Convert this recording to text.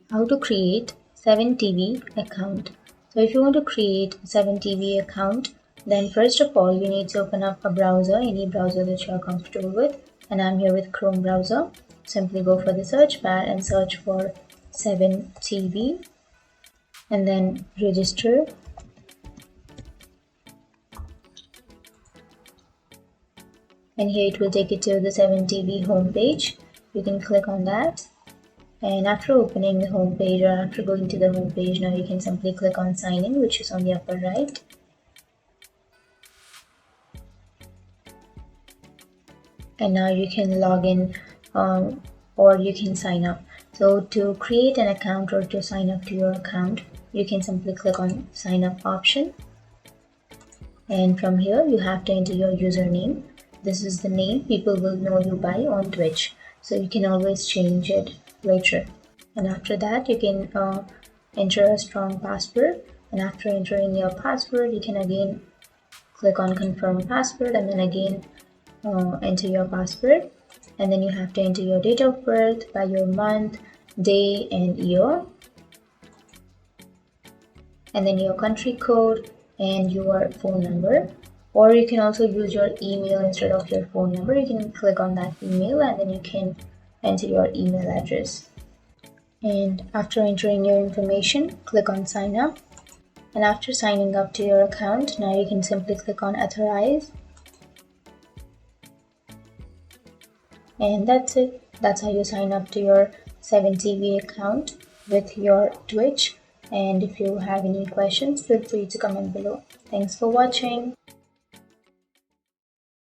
How to create 7TV account. So if you want to create a 7TV account, then first of all you need to open up a browser, any browser that you are comfortable with, and I'm here with Chrome browser. Simply go for the search bar and search for 7TV and then register. And here it will take you to the 7TV homepage. You can click on that. And after opening the home page or after going to the home page, now you can simply click on sign in, which is on the upper right. And now you can log in or you can sign up. So to create an account or to sign up to your account, you can simply click on sign up option. And from here you have to enter your username. This is the name people will know you by on Twitch. So you can always change it later. And after that you can enter a strong password, and after entering your password you can again click on confirm password and then again enter your password, and then you have to enter your date of birth by your month, day and year, and then your country code and your phone number. Or you can also use your email instead of your phone number. You can click on that email and then you can enter your email address. And after entering your information, click on sign up. And after signing up to your account, now you can simply click on authorize. And that's it. That's how you sign up to your 7TV account with your Twitch. And if you have any questions, feel free to comment below. Thanks for watching.